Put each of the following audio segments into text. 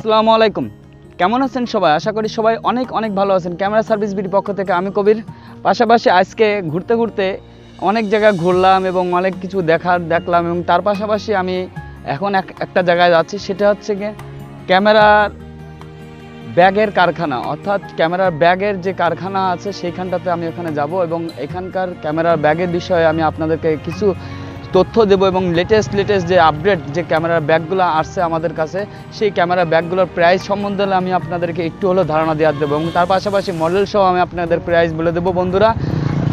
আসসালামু আলাইকুম। কেমন আছেন সবাই? আশা করি সবাই অনেক অনেক ভালো আছেন। ক্যামেরা সার্ভিস বিডি পক্ষ থেকে আমি কবির। পাশাপাশি আজকে ঘুরতে ঘুরতে অনেক জায়গায় ঘুরলাম এবং অনেক কিছু দেখলাম এবং তার পাশাপাশি আমি এখন একটা জায়গায় যাচ্ছি, সেটা হচ্ছে গিয়ে ক্যামেরার ব্যাগের কারখানা, অর্থাৎ ক্যামেরার ব্যাগের যে কারখানা আছে সেইখানটাতে আমি ওখানে যাব এবং এখানকার ক্যামেরার ব্যাগের বিষয়ে আমি আপনাদেরকে কিছু তথ্য দেবো এবং লেটেস্ট যে আপডেট যে ক্যামেরার ব্যাগগুলো আসছে আমাদের কাছে, সেই ক্যামেরার ব্যাগগুলোর প্রাইস সম্বন্ধে আমি আপনাদেরকে একটু হলেও ধারণা দেওয়ার দেবো এবং তার পাশাপাশি মডেল সহ আমি আপনাদের প্রাইস বলে দেবো বন্ধুরা।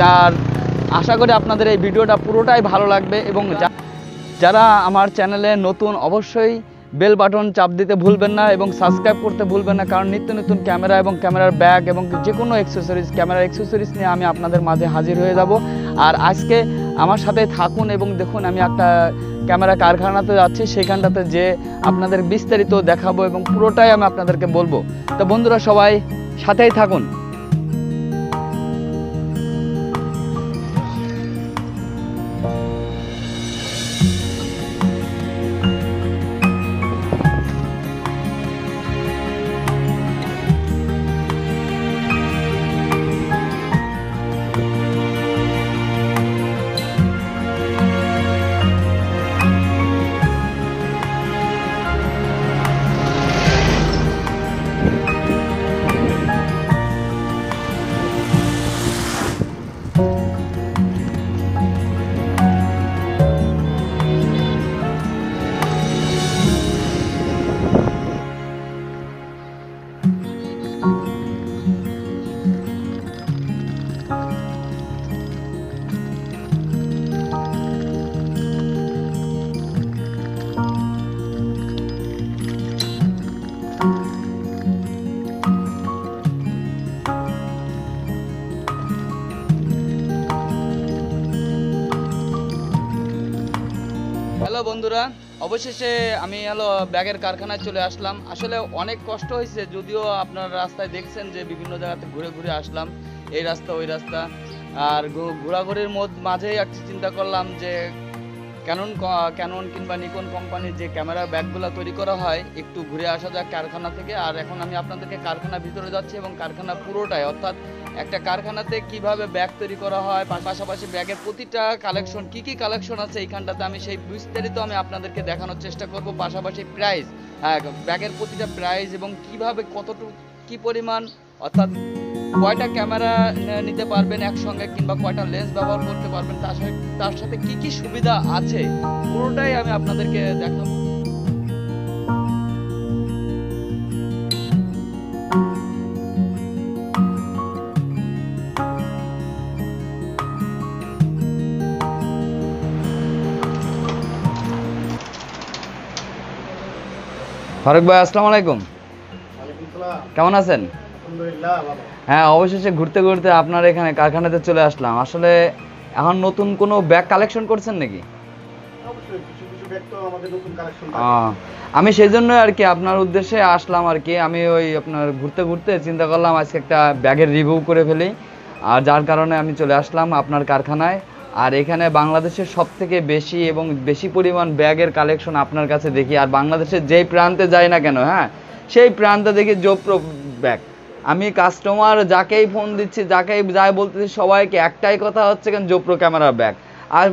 যার আশা করি আপনাদের এই ভিডিওটা পুরোটাই ভালো লাগবে এবং যারা আমার চ্যানেলে নতুন অবশ্যই বেল বাটন চাপ দিতে ভুলবেন না এবং সাবস্ক্রাইব করতে ভুলবেন না, কারণ নিত্য নতুন ক্যামেরা এবং ক্যামেরার ব্যাগ এবং যে কোনো ক্যামেরার অ্যাক্সেসরিজ নিয়ে আমি আপনাদের মাঝে হাজির হয়ে যাব। আর আজকে আমার সাথে থাকুন এবং দেখুন, আমি একটা ক্যামেরা কারখানাতে যাচ্ছি, সেইখানটাতে যে আপনাদের বিস্তারিত দেখাবো এবং পুরোটাই আমি আপনাদেরকে বলবো। তো বন্ধুরা সবাই সাথেই থাকুন। হ্যালো বন্ধুরা, অবশেষে আমি ব্যাগের কারখানায় চলে আসলাম। আসলে অনেক কষ্ট হয়েছে, যদিও আপনার রাস্তায় দেখছেন যে বিভিন্ন জায়গাতে ঘুরে ঘুরে আসলাম, এই রাস্তা ওই রাস্তা। আর ঘোরাঘুরির মাঝেই একটা চিন্তা করলাম যে ক্যানন কিংবা নিকন কোম্পানির যে ক্যামেরা ব্যাগগুলো তৈরি করা হয়, একটু ঘুরে আসা যাক কারখানা থেকে। আর এখন আমি আপনাদেরকে কারখানার ভিতরে যাচ্ছি এবং কারখানা পুরোটাই, অর্থাৎ একটা কারখানাতে কিভাবে ব্যাগ তৈরি করা হয়, পাশাপাশি ব্যাগের প্রতিটা কালেকশন কি কি কালেকশন আছে এইখানটাতে আমি সেই বিস্তারিত আমি আপনাদেরকে দেখানোর চেষ্টা করব। পাশাপাশি প্রাইস, ব্যাগের প্রতিটা প্রাইস এবং কিভাবে কতটুকু কি পরিমাণ, অর্থাৎ কয়টা ক্যামেরা নিতে পারবেন একসঙ্গে কিংবা কয়টা লেন্স ব্যবহার করতে পারবেন, তার সাথে কি কি সুবিধা আছে পুরোটাই আমি আপনাদেরকে দেখাবো। ফারুক ভাই, আসসালামু আলাইকুম। কেমন আছেন? হ্যাঁ, অবশেষে ঘুরতে ঘুরতে আপনার এখানে কারখানাতে চলে আসলাম। আসলে এখন নতুন কোনো ব্যাগ কালেকশন করছেন নাকি? আমি সেই জন্য আর কি আপনার উদ্দেশ্যে আসলাম আর কি। আমি ওই আপনার ঘুরতে ঘুরতে চিন্তা করলাম আজকে একটা ব্যাগের রিভিউ করে ফেলি, আর যার কারণে আমি চলে আসলাম আপনার কারখানায়। আর এখানে বাংলাদেশের সব থেকে বেশি এবং বেশি পরিমাণ ব্যাগের কালেকশন আপনার কাছে দেখি। আর বাংলাদেশের যেই প্রান্তে যাই না কেন, হ্যাঁ, সেই প্রান্তে দেখি জোপ্রো ব্যাগ। আমি কাস্টমার যাকেই ফোন দিচ্ছি, যাকেই যাই বলতেছি, সবাইকে একটাই কথা হচ্ছে কেন, জোপ্রো ক্যামেরা ব্যাগ। আর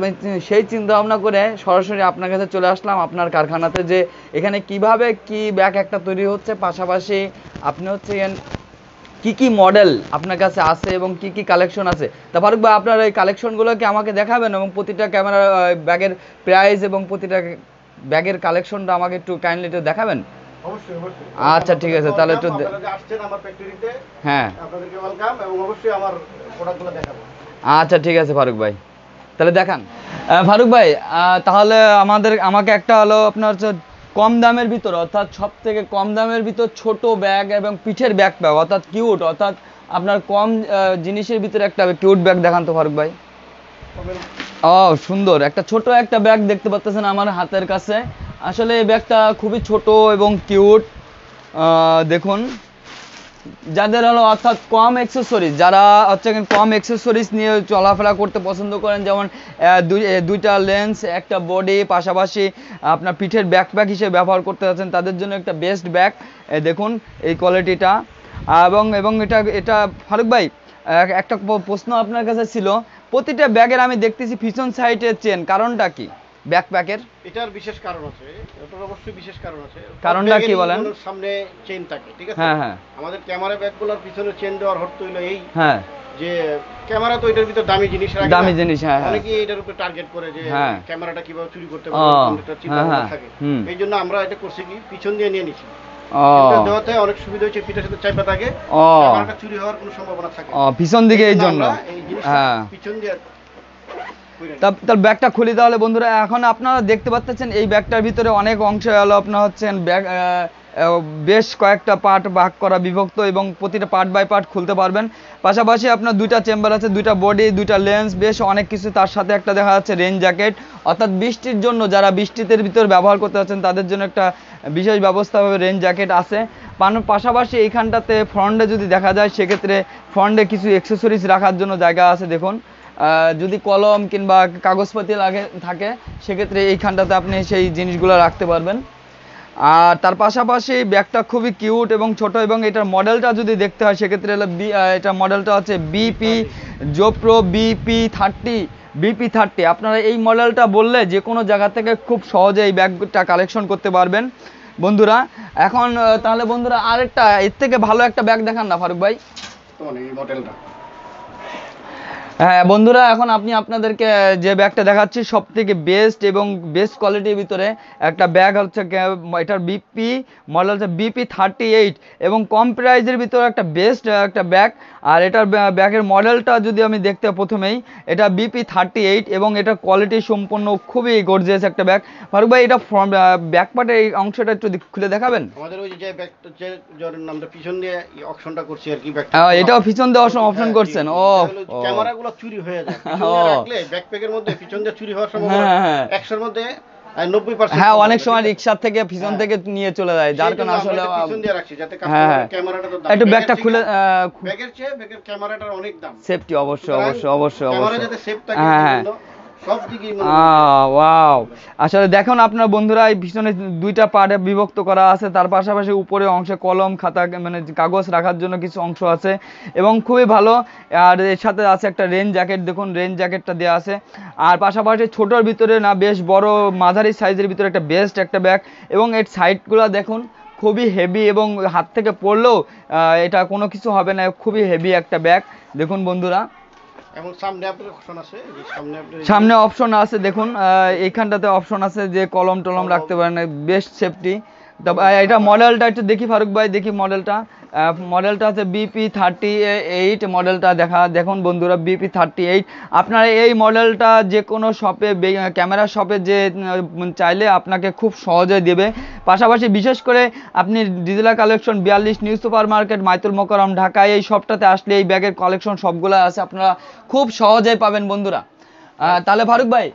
সেই চিন্তা ভাবনা করে সরাসরি আপনার কাছে চলে আসলাম আপনার কারখানাতে, যে এখানে কিভাবে কি ব্যাগ একটা তৈরি হচ্ছে, পাশাপাশি আপনি হচ্ছে কি কি মডেল আপনার কাছে আছে এবং কি কি কালেকশন আছে। তা ফারুক ভাই, আপনার এই কালেকশনগুলোকে আমাকে দেখাবেন এবং প্রতিটা ক্যামেরা ব্যাগের প্রাইস এবং প্রতিটা ব্যাগের কালেকশনটা আমাকে একটু কাইন্ডলি একটু দেখাবেন। অবশ্যই অবশ্যই। আচ্ছা ঠিক আছে, তাহলে একটু আসছেন আমার ফ্যাক্টরিতে, হ্যাঁ, আপনাদেরকে ওয়েলকাম এবং অবশ্যই আমার প্রোডাক্টগুলো দেখাবো। আচ্ছা ঠিক আছে ফারুক ভাই, তাহলে দেখান। ফারুক ভাই, তাহলে আমাকে একটা আপনার কম দামের ভিতর, অর্থাৎ সব থেকে কম দামের ভিতর ছোট ব্যাগ এবং পিঠের ব্যাগ পাবো, অর্থাৎ কিউট, অর্থাৎ আপনার কম জিনিসের ভিতরে একটা কিউট ব্যাগ দেখান তো ফারুক ভাই। ও সুন্দর, একটা ছোট একটা ব্যাগ দেখতে পাচ্ছেন আমার হাতের কাছে। আসলে এই ব্যাগটা খুবই ছোট এবং কিউট। দেখুন যাদের হলো অর্থাৎ কম অ্যাক্সেসরিজ, যারা হচ্ছে কম অ্যাক্সেসরিজ নিয়ে চলাফেরা করতে পছন্দ করেন, যেমন দুইটা লেন্স, একটা বডি, পাশাপাশি আপনার পিঠের ব্যাকপ্যাক হিসেবে ব্যবহার করতে যাচ্ছেন, তাদের জন্য একটা বেস্ট ব্যাগ। দেখুন এই কোয়ালিটিটা। এবং এবং এটা এটা ফারুক ভাই, একটা প্রশ্ন আপনার কাছে ছিল, প্রতিটা ব্যাগের আমি দেখতেছি পিছন সাইডে চেন, কারণটা কি ব্যাকপ্যাকের? এটার বিশেষ কারণ আছে, এটার অবশ্যই বিশেষ কারণ আছে। কারণটা কি বলেন? সামনে চেইন থাকে, ঠিক আছে? হ্যাঁ হ্যাঁ। আমাদের ক্যামেরা ব্যাগগুলোর পিছনে চেইন দেওয়ার অর্থ হলো এই হ্যাঁ, যে ক্যামেরা তো এটার ভিতর দামি জিনিস রাখে, দামি জিনিস, হ্যাঁ হ্যাঁ। অনেকেই এটার উপরে টার্গেট করে যে হ্যাঁ। ক্যামেরাটা কিভাবে চুরি করতে ও, পারে, এটা চিন্তা হ্যাঁ, ভাবনা হ্যাঁ, থাকে। হুম। এই জন্য আমরা এটা করছি কি পিছন দিয়ে নিয়ে নিছি। ও, এটা দেওয়াতে অনেক সুবিধা হচ্ছে, পিঠের সাথে চাপা থাকে, ও, ক্যামেরাটা চুরি হওয়ার কোনো সম্ভাবনা থাকে না। ও, পিছন দিকে এই জন্য। আমরা এই জিনিসটা হ্যাঁ। পিছন দিয়ে তার ব্যাগটা খুলি তাহলে বন্ধুরা। এখন আপনারা দেখতে পাচ্ছেন এই ব্যাগটার ভিতরে অনেক অংশ হলো আপনার হচ্ছেন ব্যাগ, বেশ কয়েকটা পার্ট ভাগ করা, বিভক্ত, এবং প্রতিটা পার্ট বাই পার্ট খুলতে পারবেন। পাশাপাশি আপনার দুইটা চেম্বার আছে, দুইটা বডি, দুইটা লেন্স, বেশ অনেক কিছু। তার সাথে একটা দেখা যাচ্ছে রেইন জ্যাকেট, অর্থাৎ বৃষ্টির জন্য যারা বৃষ্টিতে ভিতরে ব্যবহার করতে যাচ্ছেন তাদের জন্য একটা বিশেষ ব্যবস্থা হবে, রেইন জ্যাকেট আছে। পাশাপাশি এইখানটাতে ফ্রন্টে যদি দেখা যায়, সেক্ষেত্রে ফ্রন্টে কিছু অ্যাক্সেসরিজ রাখার জন্য জায়গা আছে। দেখুন, যদি কলম কিংবা কাগজপাতি থাকে, সেক্ষেত্রে এইখানটাতে আপনি সেই জিনিসগুলো রাখতে পারবেন। আর তার পাশাপাশি ব্যাগটা খুবই কিউট এবং ছোট, এবং এটার মডেলটা যদি দেখতে হয় সেক্ষেত্রে হলো এটার মডেলটা হচ্ছে বিপি জোপ্রো বিপি30। আপনারা এই মডেলটা বললে যে কোনো জায়গা থেকে খুব সহজে এই ব্যাগটা কালেকশন করতে পারবেন বন্ধুরা। এখন তাহলে বন্ধুরা আরেকটা এর থেকে ভালো একটা ব্যাগ দেখান না ফারুক ভাই। এই মডেলটা। হ্যাঁ বন্ধুরা, এখন আপনাদেরকে যে ব্যাগটা দেখাচ্ছি সব থেকে বেস্ট এবং বেস্ট কোয়ালিটির ভিতরে একটা ব্যাগ হচ্ছে, এটার মডেল হচ্ছে বিপি38, এবং কম প্রাইজের ভিতরে একটা বেস্ট একটা ব্যাগ। আর এটার ব্যাগের মডেলটা যদি আমি দেখতে প্রথমেই, এটা বিপি38 এবং এটার কোয়ালিটি সম্পূর্ণ খুবই গর্জিয়াস একটা ব্যাগ। ফারুক ভাই, এটা ব্যাক পার্টের এই অংশটা একটু খুলে দেখাবেন? আমাদের ওই যে ব্যাগটা যে যার নামটা পিছন দিয়ে অপশনটা করছি আর কি, ব্যাগটা এটাও পিছন দিয়ে অপশন করছেন? ও, ক্যামেরাগুলো চুরি হয়ে যায় পিছন দিয়ে রাখলে, ব্যাকপ্যাকের মধ্যে পিছন দিয়ে চুরি হওয়ার সম্ভাবনা 100 মধ্যে 90%। হ্যাঁ, অনেক সময় রিকশা থেকে পিছন থেকে নিয়ে চলে যায়, যার কারণে আসলে পিছন দিয়ে রাখছি যাতে কাস্টমারের ক্যামেরাটা তো দাম, একটু ব্যাগটা খুলে, ব্যাগের চেয়ে ব্যাগের ক্যামেরাটার অনেক দাম। সেফটি অবশ্যই ক্যামেরা যাতে সেফ থাকে, সব দিকেই ওয়াও। আসলে দেখুন আপনার বন্ধুরা, এই পিছনে দুইটা পার্টে বিভক্ত করা আছে, তার পাশাপাশি উপরে অংশে কলম খাতা মানে কাগজ রাখার জন্য কিছু অংশ আছে, এবং খুবই ভালো। আর এর সাথে আছে একটা রেইন জ্যাকেট, দেখুন রেইন জ্যাকেটটা দেওয়া আছে। আর পাশাপাশি ছোটোর ভিতরে না, বেশ বড় মাঝারি সাইজের ভিতরে একটা বেস্ট একটা ব্যাগ, এবং এর সাইডগুলো দেখুন খুবই হেভি, এবং হাত থেকে পড়লেও এটা কোনো কিছু হবে না, খুবই হেভি একটা ব্যাগ। দেখুন বন্ধুরা, এবং সামনে অপশন আছে, সামনে অপশন আছে, দেখুন এইখানটাতে অপশন আছে যে কলম টলম রাখতে পারেন, বেস্ট সেফটি। এটা মডেলটা একটু দেখি ফারুক ভাই, দেখি মডেলটা হচ্ছে বিপি38 মডেলটা দেখুন বন্ধুরা, বিপি38। আপনারা এই মডেলটা যে কোনো শপে, ক্যামেরা শপে যে চাইলে আপনাকে খুব সহজে দেবে। পাশাপাশি বিশেষ করে আপনি digital collection 42 new super market, Baitul Mukarram, ঢাকায় এই শপটাতে আসলে এই ব্যাগের কালেকশন সবগুলো আছে, আপনারা খুব সহজেই পাবেন বন্ধুরা। তাহলে ফারুক ভাই,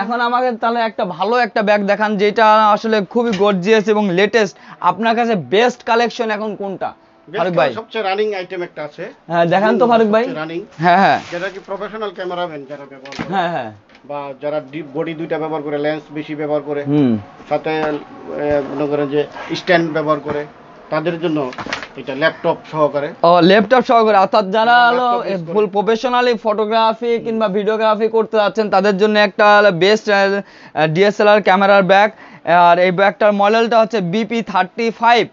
এখন আমাকে তাহলে একটা ভালো একটা ব্যাগ দেখান যেটা আসলে খুবই গর্জিয়াস এবং লেটেস্ট। আপনার কাছে বেস্ট কালেকশন এখন কোনটা ফারুক ভাই? সবচেয়ে রানিং আইটেম একটা আছে, হ্যাঁ দেখান তো ফারুক ভাই। রানিং, হ্যাঁ, যেটা কি প্রফেশনাল ক্যামেরাম্যান যারা ব্যবহার করে, হ্যাঁ, বা যারা বডি দুইটা ব্যবহার করে, লেন্স বেশি ব্যবহার করে, সাথে মনে করেন যে স্ট্যান্ড ব্যবহার করে, তাদের জন্য এটা ল্যাপটপ সহকারে। ল্যাপটপ সহকারে, অর্থাৎ যারা হলো ফুল প্রফেশনালি ফটোগ্রাফি কিংবা ভিডিওগ্রাফি করতে যাচ্ছেন তাদের জন্য একটা বেস্ট ডিএসএলআর ক্যামেরার ব্যাগ। আর এই ব্যাগটার মডেলটা হচ্ছে বিপি35।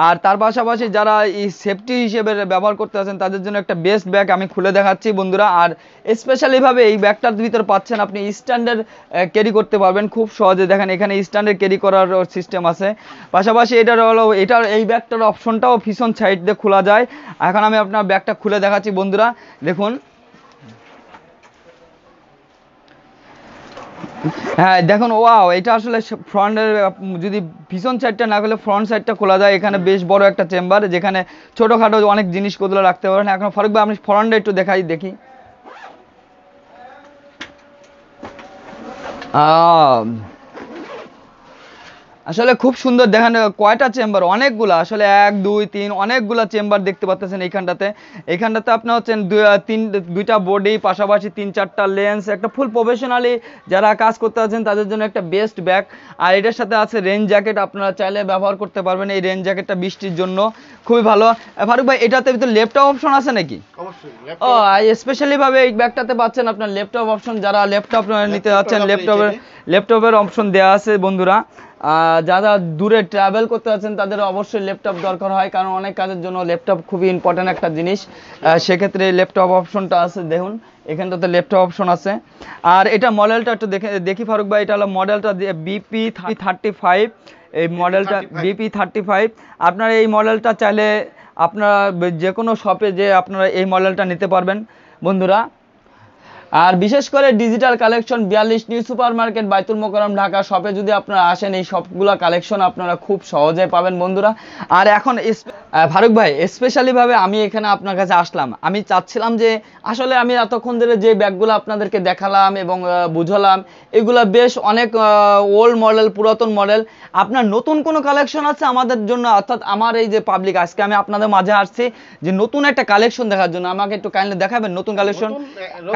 আর তার পাশাপাশি যারা এই সেফটি হিসেবে ব্যবহার করতে আছেন তাদের জন্য একটা বেস্ট ব্যাগ আমি খুলে দেখাচ্ছি বন্ধুরা। আর স্পেশালিভাবে এই ব্যাগটার ভিতর পাচ্ছেন আপনি স্ট্যান্ডার্ড ক্যারি করতে পারবেন খুব সহজে। দেখেন এখানে স্ট্যান্ডার্ড ক্যারি করার সিস্টেম আছে। পাশাপাশি এটার এই ব্যাগটার অপশনটাও পিছন সাইড দিয়ে খোলা যায়। এখন আমি আপনার ব্যাগটা খুলে দেখাচ্ছি বন্ধুরা, দেখুন। হ্যাঁ দেখুন, ওয়াও, এটা আসলে ফ্রন্টের, যদি পিছন সাইডটা না খুলে ফ্রন্ট সাইডটা খোলা যায়। এখানে বেশ বড় একটা চেম্বার, যেখানে ছোটোখাটো অনেক জিনিসগুলো রাখতে পারেন। এখন ফারুক ভাই আপনি ফ্রন্টে একটু দেখি। আসলে খুব সুন্দর দেখেন, কয়টা চেম্বার, অনেকগুলা, আসলে 1 2 3 অনেকগুলা চেম্বার দেখতে পাচ্ছেন এইখানটাতে আপনার হচ্ছেন দুইটা বডি, পাশাপাশি 3-4টা লেন্স, একটা ফুল প্রফেশনালি যারা কাজ করতে আছেন তাদের জন্য একটা বেস্ট ব্যাগ। আর এটার সাথে আছে রেন জ্যাকেট, আপনারা চাইলে ব্যবহার করতে পারবেন এই রেন জ্যাকেটটা বৃষ্টির জন্য, খুবই ভালো। ফারুক ভাই, এটাতে ভিতরে ল্যাপটপ অপশন আছে নাকি? অবশ্যই ও, ল্যাপটপ স্পেশালি ভাবে এই ব্যাগটাতে পাচ্ছেন আপনার ল্যাপটপ অপশন, যারা ল্যাপটপ নিতে যাচ্ছেন আপনি ল্যাপটপের অপশন দেওয়া আছে বন্ধুরা। যারা দূরে ট্রাভেল করতে যাচ্ছেন তাদের অবশ্যই ল্যাপটপ দরকার হয়, কারণ অনেক কাজের জন্য ল্যাপটপ খুবই ইম্পর্ট্যান্ট একটা জিনিস। সেক্ষেত্রে ল্যাপটপ অপশনটা আছে, দেখুন এখানটাতে ল্যাপটপ অপশন আছে। আর এটা মডেলটা একটু দেখি ফারুক ভাই, এটা হলো মডেলটা BP35, এই মডেলটা 35 BP35। আপনারা এই মডেলটা চাইলে আপনারা যে কোনো শপে যে আপনারা এই মডেলটা নিতে পারবেন বন্ধুরা। আর বিশেষ করে digital collection 42 new super market, বাইতুল মোকাররম, ঢাকা শপে যদি আপনারা আসেন এই সবগুলো কালেকশন আপনারা খুব সহজে পাবেন বন্ধুরা। আর এখন ফারুক ভাই, স্পেশালি ভাবে আমি এখানে আপনার কাছে আসলাম, আমি চাচ্ছিলাম যে আসলে আমি এতক্ষণ ধরে যে ব্যাগগুলো আপনাদেরকে দেখালাম এবং বুঝলাম, এগুলা বেশ অনেক ওল্ড মডেল, পুরাতন মডেল। আপনার নতুন কোনো কালেকশন আছে আমাদের জন্য, অর্থাৎ আমার এই যে পাবলিক, আজকে আমি আপনাদের মাঝে আসছি যে নতুন একটা কালেকশন দেখার জন্য, আমাকে একটু কাইন্ডলি দেখাবেন নতুন কালেকশন।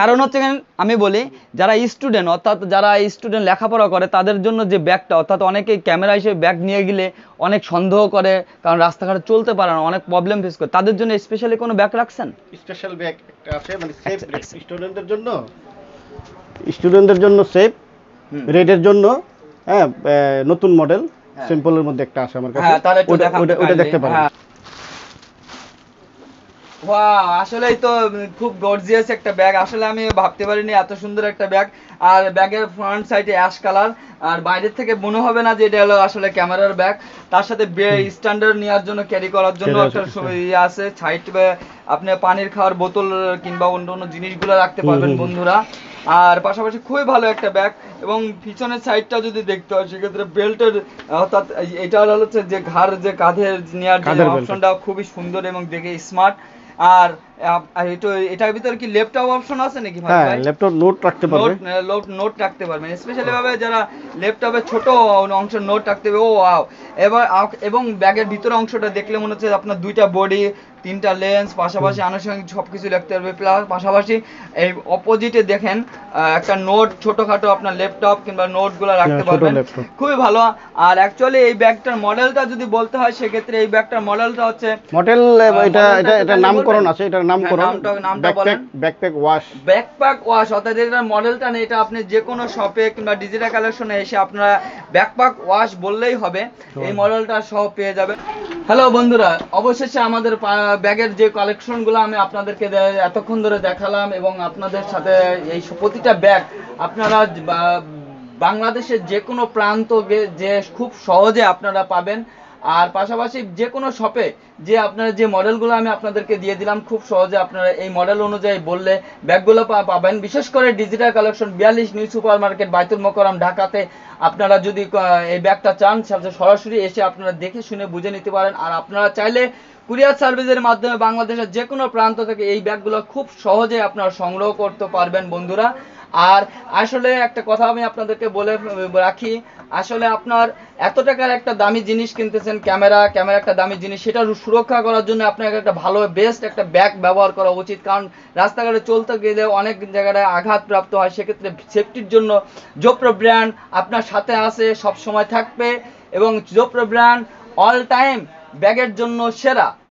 কারণ হচ্ছে আমি বলি, যারা স্টুডেন্ট, অর্থাৎ যারা স্টুডেন্ট লেখাপড়া করে তাদের জন্য যে ব্যাগটা, অর্থাৎ অনেকেই ক্যামেরা হিসেবে ব্যাগ নিয়ে গেলে অনেক সন্দেহ করে, কারণ রাস্তাঘাটে চলতে পারে না, অনেক প্রবলেম ফেস করে, তাদের জন্য স্পেশালি কোনো ব্যাগ রাখছেন? স্পেশাল ব্যাগ একটা আছে, মানে সেফ ব্যাগ স্টুডেন্টদের জন্য সেফ রেডের জন্য। হ্যাঁ, নতুন মডেল সিম্পলের মধ্যে একটা আছে আমার কাছে, হ্যাঁ, তাহলে একটু ওটা দেখতে পারেন। ওয়াও, আসলেই তো খুব গর্জিয়াস একটা ব্যাগ, আসলে আমি ভাবতে পারিনি এত সুন্দর একটা ব্যাগ। আর ব্যাগের ফ্রন্ট সাইডে অ্যাশ কালার, আর বাইরের থেকে মনে হবে না যে এটা হলো আসলে ক্যামেরার ব্যাগ। তার সাথে স্ট্যান্ডার্ড নেওয়ার জন্য, ক্যারি করার জন্য একটা ইয়ে আছে, সাইড আপনি পানির খাওয়ার বোতল কিংবা অন্য অন্য জিনিসগুলো রাখতে পারবেন বন্ধুরা। আর পাশাপাশি খুবই ভালো একটা ব্যাগ। এবং পিছনের সাইডটা যদি দেখতে হয় সেক্ষেত্রে বেল্টের, অর্থাৎ এটা হচ্ছে যে ঘাড়, যে কাঁধের নেওয়ার যে অপশনটা খুবই সুন্দর এবং দেখে স্মার্ট। আর এটার ভিতরে কি ল্যাপটপ অপশন আছে নাকি ভাই? হ্যাঁ, ল্যাপটপ নোট রাখতে পারবে, নোট রাখতে পারবেন, স্পেশালি ভাবে যারা ল্যাপটপে ছোট অংশ নোট রাখতে হবে। ও ওয়াও! এবং ব্যাগের ভিতরে অংশটা দেখলে মনে হচ্ছে আপনার দুইটা বডি, 3টা লেন্স, পাশাপাশি আনুষঙ্গিক সবকিছু রাখতে পারবে। প্লাস পাশাপাশি এই অপোজিটে দেখেন একটা নোট, ছোটখাটো আপনার ল্যাপটপ কিংবা নোটগুলো রাখতে পারবেন, খুবই ভালো। আর অ্যাকচুয়ালি এই ব্যাগটার মডেলটা যদি বলতে হয় সেক্ষেত্রে এই ব্যাগটার মডেলটা হচ্ছে মডেল, এটা নামকরণ আছে, এটার নামকরণ ব্যাকপ্যাক ওয়াশ, অর্থাৎ এটার মডেলটা নেই, এটা আপনি যে কোনো শপে কিংবা ডিজিটাল কালেকশনে এসে আপনারা ব্যাকপ্যাক ওয়াশ বললেই হবে, এই মডেলটা সহ পেয়ে যাবেন। হ্যালো বন্ধুরা, অবশেষে আমাদের ব্যাগের যে কালেকশনগুলো আমি আপনাদেরকে এতক্ষণ ধরে দেখালাম এবং আপনাদের সাথে এই প্রতিটা ব্যাগ আপনারা বাংলাদেশের যে কোনো প্রান্ত যে খুব সহজে আপনারা পাবেন। আর পাশাপাশি যে কোনো শপে যে আপনারা যে মডেলগুলো আমি আপনাদেরকে দিয়ে দিলাম, খুব সহজে আপনারা এই মডেল অনুযায়ী বললে ব্যাগগুলো পাবেন। বিশেষ করে digital collection 42 new super market, বাইতুল মোকাররম, ঢাকাতে আপনারা যদি এই ব্যাগটা চান সরাসরি এসে আপনারা দেখে শুনে বুঝে নিতে পারেন। আর আপনারা চাইলে কুরিয়ার সার্ভিসের মাধ্যমে বাংলাদেশের যে কোনো প্রান্ত থেকে এই ব্যাগগুলো খুব সহজে আপনারা সংগ্রহ করতে পারবেন বন্ধুরা। আর আসলে একটা কথা আমি আপনাদেরকে বলে রাখি, আসলে আপনার এত টাকার একটা দামি জিনিস কিনতেছেন, ক্যামেরা একটা দামি জিনিস, সেটা সুরক্ষা করার জন্য আপনাকে একটা ভালো বেস্ট একটা ব্যাগ ব্যবহার করা উচিত। কারণ রাস্তাঘাটে চলতে গেলে অনেক জায়গায় আঘাতপ্রাপ্ত হয়, সেক্ষেত্রে সেফটির জন্য জোপ্রো ব্র্যান্ড আপনার সাথে আছে, সব সময় থাকবে। এবং জোপ্রো ব্র্যান্ড অল টাইম ব্যাগের জন্য সেরা।